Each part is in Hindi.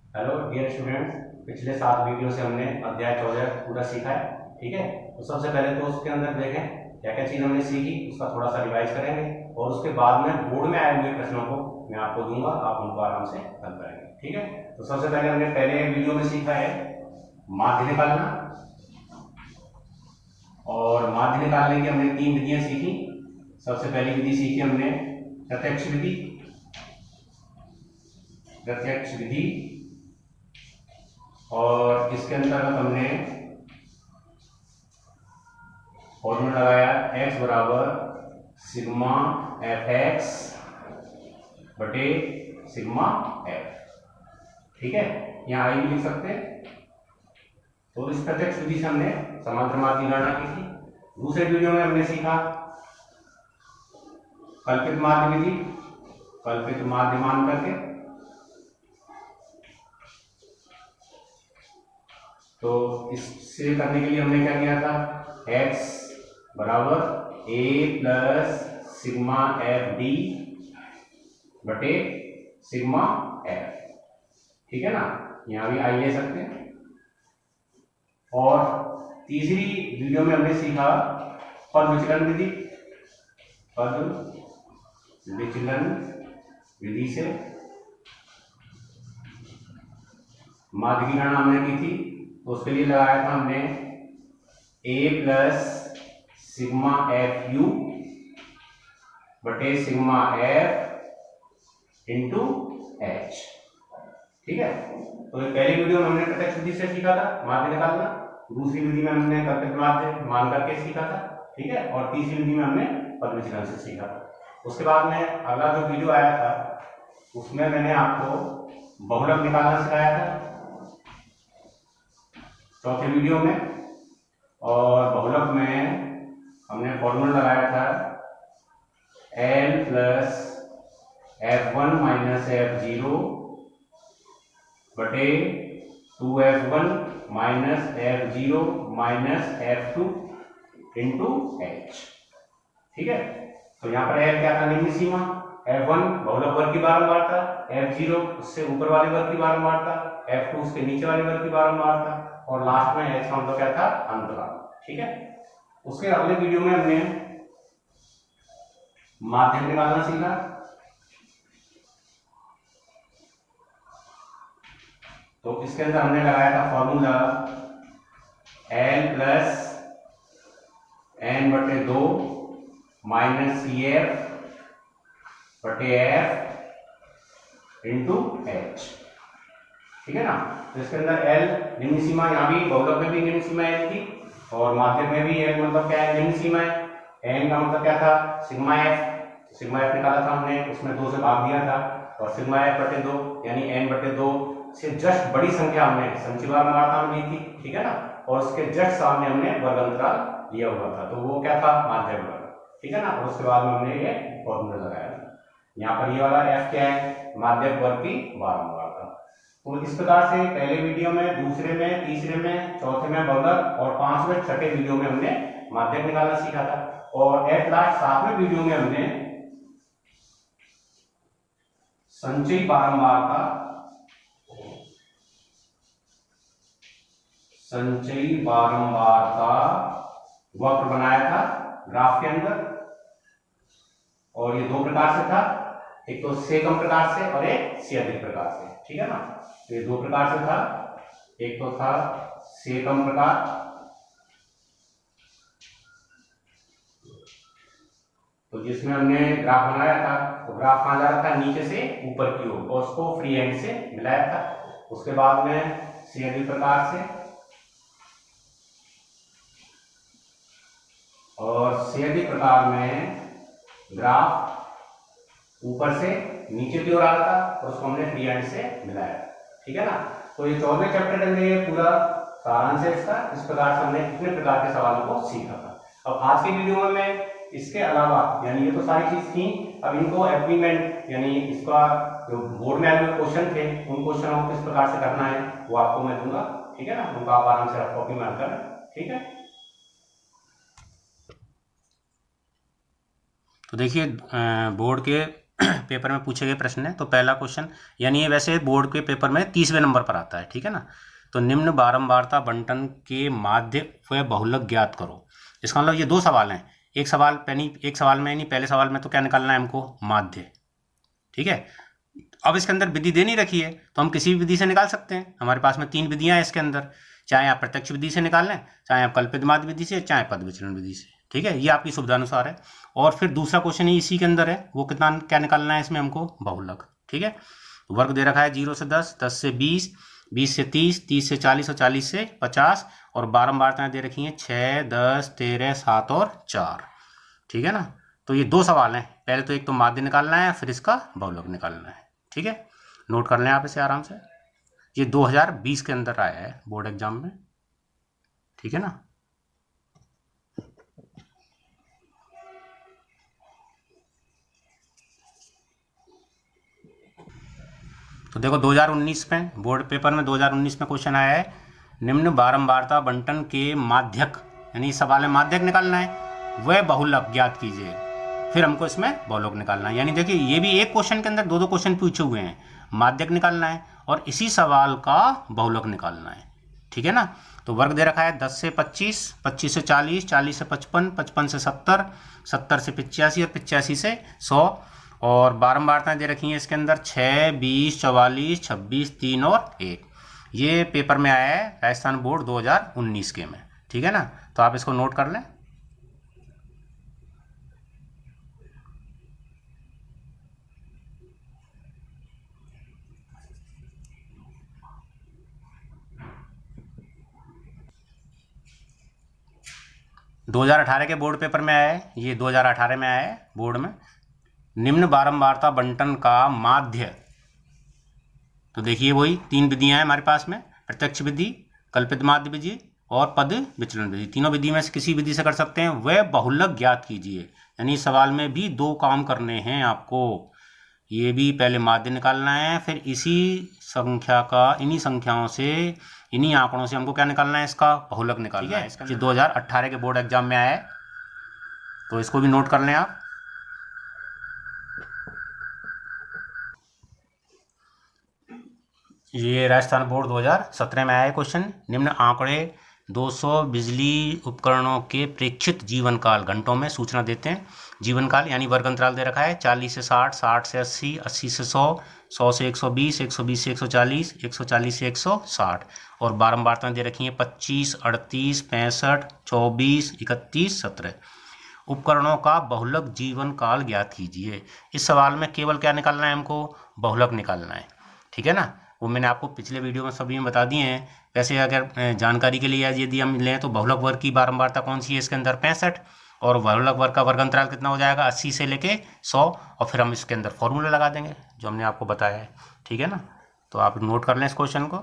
हेलो डियर स्टूडेंट्स, पिछले 7 वीडियो से हमने अध्याय 14 पूरा सीखा है। ठीक है, तो सबसे पहले तो उसके अंदर देखें क्या क्या चीज़ हमने सीखी, उसका थोड़ा सा रिवाइज करेंगे और उसके बाद में बोर्ड में आए हुए प्रश्नों को मैं आपको दूंगा, आप उनको आराम से हल करेंगे। ठीक है, तो सबसे पहले हमने पहले वीडियो में सीखा है माध्य निकालना, और माध्य निकालने की हमने 3 विधियां सीखी। सबसे पहली विधि सीखी हमने प्रत्यक्ष विधि। प्रत्यक्ष विधि और इसके अंतर्गत हमने फॉर्मूला लगाया x बराबर सिग्मा एफ एक्स बटे सिग्मा एफ। ठीक है, यहाँ आई भी लिख सकते हैं। तो इस प्रत्यक्ष विधि से हमने समांतर मार्ग की गणना की थी। दूसरे वीडियो में हमने सीखा कल्पित माध्य विधि, कल्पित माध्य मान करके। तो इससे करने के लिए हमने क्या किया था, x बराबर a plus sigma F D बटे सिग्मा एफ। ठीक है ना, यहां भी आई ले सकते हैं। और तीसरी वीडियो में हमने सीखा पद विचलन विधि। पद विचलन विधि से माध्य की गणना हमने की थी। तो उसके लिए लगाया था हमने a plus sigma F you बटे सिग्मा एफ इंटू एच। ठीक है, तो पहली वीडियो में हमने प्रत्यक्ष विधि से सीखा था माध्य निकालना, दूसरी विधि में हमने कल्पित माध्य मान करके सीखा था। ठीक है, और तीसरी विधि में हमने पद विचलन से सीखा था। उसके बाद में अगला जो वीडियो आया था उसमें मैंने आपको बहुलक निकालना सिखाया था चौथे वीडियो में। और बहुलक में हमने फॉर्मूला लगाया था L plus F one minus F zero बटे 2f1 minus F zero minus F two into H. ठीक है, तो यहाँ पर एफ क्या था, निम्न सीमा। f1 बहुलक वर्ग की बारंबारता, f0 उससे ऊपर वाले वर्ग की बारंबारता, f2 उसके नीचे वाले वर्ग की बारंबारता, और लास्ट में h का मतलब क्या था, अंतराल। ठीक है, उसके अगले वीडियो में हमने माध्यम निकालना सीखा। तो इसके अंदर हमने लगाया था फॉर्मूला एल प्लस एन बटे 2 माइनस सी एफ बटे एफ इंटू एच। ठीक है ना, तो इसके अंदर एल निम्न सीमा, यहाँ भी बहुलक में भी निम्न सीमा एल थी और माध्यम में भी एल मतलब क्या है, निम्न सीमा है। एन का मतलब क्या था, सिग्मा एफ। सिग्मा एफ निकाला था हमने, उसमें 2 से भाग दिया था, और सिग्मा एफ बटे 2 यानी एन बटे 2 से जस्ट बड़ी संख्या हमने संचिवार मात्रा में ली थी। ठीक है ना, और उसके जस्ट सामने हमने वर्ग अंतराल लिया हुआ था, तो वो क्या था, माध्यम वर्ग। ठीक है ना, और उसके बाद में हमने ये फॉर्मूला लगाया था। यहाँ पर ये वाला एफ क्या है, माध्यम वर्ग की बारंबारता। तो इस प्रकार से पहले वीडियो में, दूसरे में, तीसरे में, चौथे में बहुलक, और 5वें छठे वीडियो में हमने माध्यम निकालना सीखा था। और एट लास्ट 7वें वीडियो में हमने संचयी बारंबारता, संचयी बारंबारता वक्र बनाया था ग्राफ के अंदर। और ये 2 प्रकार से था, एक तो से कम प्रकार से और एक से अधिक प्रकार से। ठीक है ना, तो ये 2 प्रकार से था, एक तो था से कम प्रकार, तो जिसमें हमने ग्राफ बनाया था, तो ग्राफ कहां जा रहा था, नीचे से ऊपर की ओर, और उसको फ्री हैंड से मिलाया था। उसके बाद में से अधिक प्रकार से, और से अधिक प्रकार में ग्राफ ऊपर से नीचे की ओर आ रहा था, और उसको हमने फ्री हैंड से मिलाया। ठीक है ना, तो ये 14वें चैप्टर के अंदर ये पूरा सारांश है इसका। इस प्रकार से हमने कितने प्रकार के सवालों को सीखा था। अब आज के वीडियो में मैं इसके अलावा, यानी ये तो सारी चीज थी, अब इनको एप्लीमेंट यानी इसका जो बोर्ड में आए हुए क्वेश्चन थे, उन क्वेश्चनों को किस प्रकार से करना है वो आपको मैं दूंगा। ठीक है ना, उनको आप आराम से कॉपी में कर। ठीक है, तो देखिए बोर्ड के पेपर में पूछे गए प्रश्न है। तो पहला क्वेश्चन, यानी ये वैसे बोर्ड के पेपर में 30वें नंबर पर आता है, ठीक है ना। तो निम्न बारंबारता बंटन के माध्य व बहुलक ज्ञात करो। इसका मतलब ये दो सवाल हैं। एक सवाल में यानी पहले सवाल में तो क्या निकालना है हमको, माध्य, ठीक है। अब इसके अंदर विधि दे नहीं रखी है तो हम किसी भी विधि से निकाल सकते हैं। हमारे पास में 3 विधियां हैं इसके अंदर, चाहे आप प्रत्यक्ष विधि से निकाल लें, चाहे आप कल्पित माध्य विधि से, चाहे पद विचलन विधि से, ठीक है। ये आपकी सुविधा अनुसार है। और फिर दूसरा क्वेश्चन ही इसी के अंदर है, वो कितना क्या निकालना है इसमें हमको, बहुलक, ठीक है। वर्ग दे रखा है 0 से 10, 10 से 20, 20 से 30, 30 से 40 और 40 से 50, और बारंबारताएं दे रखी हैं 6, 10, 13, 7 और 4, ठीक है ना। तो ये दो सवाल हैं, पहले तो एक तो माध्य निकालना है, फिर इसका बहुलक निकालना है, ठीक है। नोट कर लें आप इसे आराम से। ये 2020 के अंदर आया है बोर्ड एग्जाम में, ठीक है ना। तो देखो 2019 में बोर्ड पेपर में 2019 में क्वेश्चन आया है, निम्न बारंबारता बंटन के माध्यक, यानी सवाल है माध्यक निकालना है, वह बहुलक ज्ञात कीजिए। फिर हमको इसमें बहुलक निकालना है। यानी देखिए ये भी एक क्वेश्चन के अंदर दो क्वेश्चन पूछे हुए हैं, माध्यक निकालना है और इसी सवाल का बहुलक निकालना है, ठीक है ना। तो वर्ग दे रखा है 10 से 25, 25 से 40, 40 से 55, 55 से 70, 70 से 85 और 85 से 100, और बारंबारताएं दे रखी हैं इसके अंदर 6, 20, 44, 26, 3 और 1। ये पेपर में आया है राजस्थान बोर्ड 2019 के में, ठीक है ना। तो आप इसको नोट कर लें। दो 2018 के बोर्ड पेपर में आया है, ये 2018 में आया है बोर्ड में, निम्न बारंबारता बंटन का माध्य। तो देखिए वही 3 विधियां हैं हमारे पास में, प्रत्यक्ष विधि, कल्पित माध्य विधि और पद विचलन विधि। तीनों विधि में से किसी विधि से कर सकते हैं। वह बहुलक ज्ञात कीजिए, यानी सवाल में भी 2 काम करने हैं आपको। ये भी पहले माध्य निकालना है, फिर इसी संख्या का, इन्हीं संख्याओं से, इन्हीं आंकड़ों से हमको क्या निकालना है, इसका बहुलक निकालना है। ये 2018 के बोर्ड एग्जाम में आया है, तो इसको भी नोट कर लें आप। ये राजस्थान बोर्ड 2017 में आया है क्वेश्चन, निम्न आंकड़े 200 बिजली उपकरणों के प्रेक्षित जीवन काल घंटों में सूचना देते हैं। जीवन काल यानी वर्ग अंतराल दे रखा है 40 से 60, 60 से 80, 80 से 100, 100 से 120, 120 से 140, 140 से 160, और बारंबारताएं दे रखी हैं 25, 38, 65, 24, 31, 17। उपकरणों का बहुलक जीवन काल ज्ञात कीजिए। इस सवाल में केवल क्या निकालना है हमको, बहुलक निकालना है, ठीक है ना। वो मैंने आपको पिछले वीडियो में सभी में बता दिए हैं। वैसे अगर जानकारी के लिए यदि हम लें तो बहुलक वर्ग की बारंबारता कौन सी है इसके अंदर, 65, और बहुलक वर्ग का वर्ग अंतराल कितना हो जाएगा, 80 से लेके 100, और फिर हम इसके अंदर फॉर्मूला लगा देंगे जो हमने आपको बताया है, ठीक है ना। तो आप नोट कर लें इस क्वेश्चन को।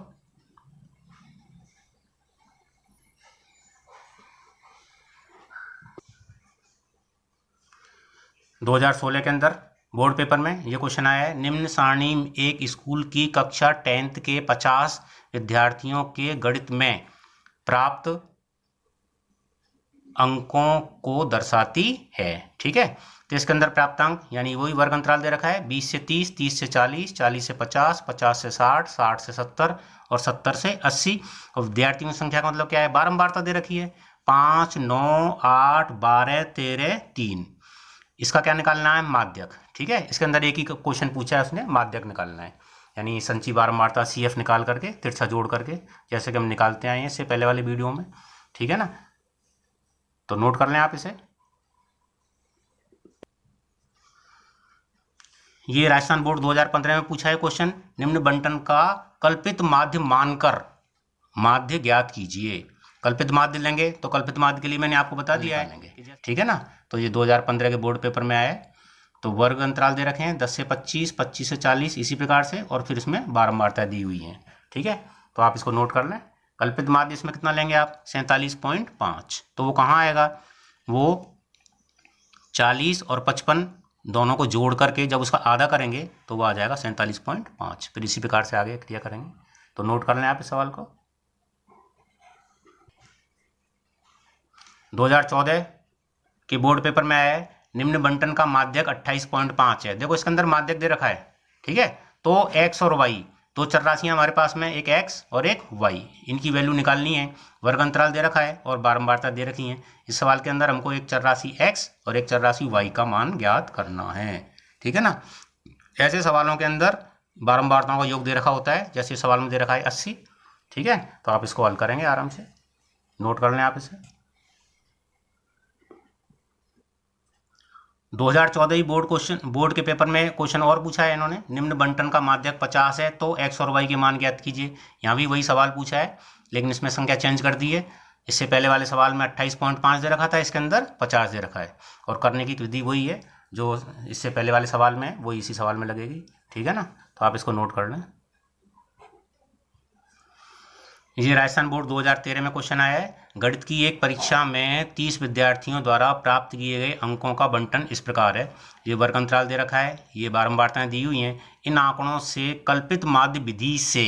दो 2016 के अंदर बोर्ड पेपर में ये क्वेश्चन आया है, निम्न सारणी एक स्कूल की कक्षा 10th के 50 विद्यार्थियों के गणित में प्राप्त अंकों को दर्शाती है, ठीक है। तो इसके अंदर प्राप्तांक यानी वही वर्ग अंतराल दे रखा है 20 से 30, 30 से 40, 40 से 50, 50 से 60, 60 से 70 और 70 से 80। और विद्यार्थियों की संख्या का मतलब क्या है, बारंबारता दे रखी है 5, 9, 8, 12, 13, 3। इसका क्या निकालना है, माध्यक, ठीक है। इसके अंदर एक ही क्वेश्चन पूछा है उसने, माध्यक निकालना है, यानी संची बारंबारता CF निकाल करके तिरछा जोड़ करके, जैसे कि हम निकालते आए हैं इससे पहले वाले वीडियो में, ठीक है ना। तो नोट कर लें आप इसे। ये राजस्थान बोर्ड 2015 में पूछा है क्वेश्चन, निम्न बंटन का कल्पित माध्य मानकर माध्य ज्ञात कीजिए। कल्पित माध्य लेंगे तो कल्पित माध्य के लिए मैंने आपको बता दिया है, ठीक है ना। तो ये 2015 के बोर्ड पेपर में आया है। तो वर्ग अंतराल दे रखे हैं 10 से 25, 25 से 40, इसी प्रकार से, और फिर इसमें बारंबारता दी हुई है, ठीक है। तो आप इसको नोट कर लें। कल्पित माध्य इसमें कितना लेंगे आप, 47.5। तो वो कहाँ आएगा, वो 40 और 55 दोनों को जोड़ करके जब उसका आधा करेंगे तो वो आ जाएगा 47.5। फिर इसी प्रकार से आगे क्रिया करेंगे। तो नोट कर लें आप इस सवाल को। 2014 के बोर्ड पेपर में आया है, निम्न बंटन का माध्यक 28.5 है। देखो इसके अंदर माध्यक दे रखा है, ठीक है। तो x और y दो चर राशियां हमारे पास में, एक x और एक y, इनकी वैल्यू निकालनी है। वर्ग अंतराल दे रखा है और बारंबारता दे रखी है। इस सवाल के अंदर हमको एक चर राशि x और एक चर राशि y का मान ज्ञात करना है, ठीक है ना। ऐसे सवालों के अंदर बारंबारताओं का योग दे रखा होता है, जैसे सवाल में दे रखा है 80, ठीक है। तो आप इसको हल करेंगे आराम से, नोट कर लें आप इसे। 2014 बोर्ड के पेपर में क्वेश्चन और पूछा है इन्होंने, निम्न बंटन का माध्यक 50 है तो x और y के मान ज्ञात कीजिए। यहाँ भी वही सवाल पूछा है, लेकिन इसमें संख्या चेंज कर दी है। इससे पहले वाले सवाल में 28.5 दे रखा था, इसके अंदर 50 दे रखा है, और करने की विधि वही है जो इससे पहले वाले सवाल में, वही इसी सवाल में लगेगी, ठीक है ना। तो आप इसको नोट कर लें। ये राजस्थान बोर्ड 2013 में क्वेश्चन आया है। गणित की एक परीक्षा में 30 विद्यार्थियों द्वारा प्राप्त किए गए अंकों का बंटन इस प्रकार है। ये वर्ग अंतराल दे रखा है, ये बारंबारताएं दी हुई हैं। इन आंकड़ों से कल्पित माध्य विधि से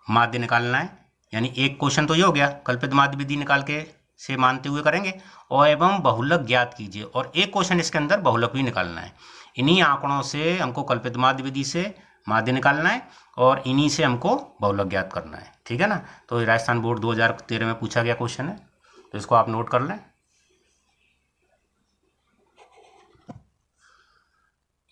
माध्य निकालना है। यानी एक क्वेश्चन तो ये हो गया, कल्पित माध्य विधि निकाल के से मानते हुए करेंगे, और एवं बहुलक ज्ञात कीजिए, और एक क्वेश्चन इसके अंदर बहुलक भी निकालना है। इन्हीं आंकड़ों से हमको कल्पित माध्य विधि से माध्य निकालना है, और इन्हीं से हमको बहुलक ज्ञात करना है, ठीक है ना। तो राजस्थान बोर्ड 2013 में पूछा गया क्वेश्चन है, तो इसको आप नोट कर लें।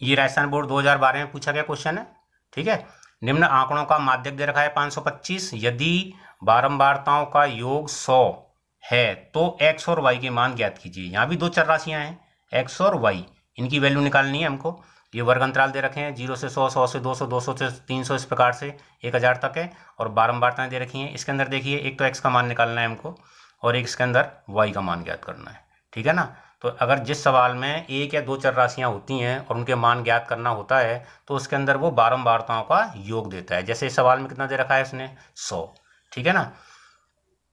ये राजस्थान बोर्ड 2012 में पूछा गया क्वेश्चन है, ठीक है। निम्न आंकड़ों का माध्यक दे रखा है 525। यदि बारंबारताओं का योग 100 है तो x और y के मान ज्ञात कीजिए। यहाँ भी दो चर राशियां हैं, x और y, इनकी वैल्यू निकालनी है हमको। ये वर्ग अंतराल दे रखे हैं, 0 से 100, 100 से 200, 200 से 300, इस प्रकार से 1000 तक है, और बारंबारताएं दे रखी हैं। इसके अंदर देखिए, एक तो x का मान निकालना है हमको, और एक इसके अंदर y का मान ज्ञात करना है, ठीक है ना। तो अगर जिस सवाल में एक या दो चर राशियां होती हैं और उनके मान ज्ञात करना होता है, तो उसके अंदर वो बारंबारताओं का योग देता है। जैसे इस सवाल में कितना दे रखा है इसने, 100, ठीक है ना।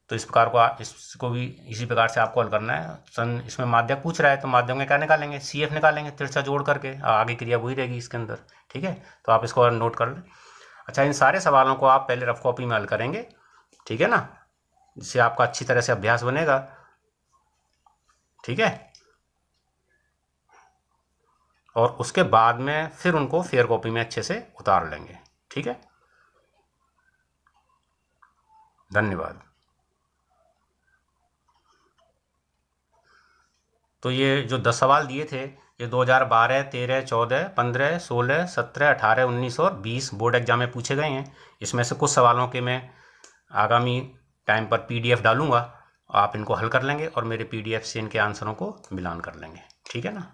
तो इस प्रकार को इसको भी इसी प्रकार से आपको हल करना है। इसमें माध्यक पूछ रहा है, तो माध्यक में क्या निकालेंगे, CF निकालेंगे, तिरछा जोड़ करके, आगे क्रिया वही रहेगी इसके अंदर, ठीक है। तो आप इसको नोट कर लें। अच्छा, इन सारे सवालों को आप पहले रफ कॉपी में हल करेंगे, ठीक है ना, जिससे आपका अच्छी तरह से अभ्यास बनेगा, ठीक है। और उसके बाद में फिर उनको फेयर कॉपी में अच्छे से उतार लेंगे, ठीक है। धन्यवाद। तो ये जो 10 सवाल दिए थे, ये 2012, 13, 14, 15, 16, 17, 18, 19 और 20 बोर्ड एग्जाम में पूछे गए हैं। इसमें से कुछ सवालों के मैं आगामी टाइम पर PDF डालूंगा, आप इनको हल कर लेंगे और मेरे PDF से इनके आंसरों को मिलान कर लेंगे, ठीक है ना।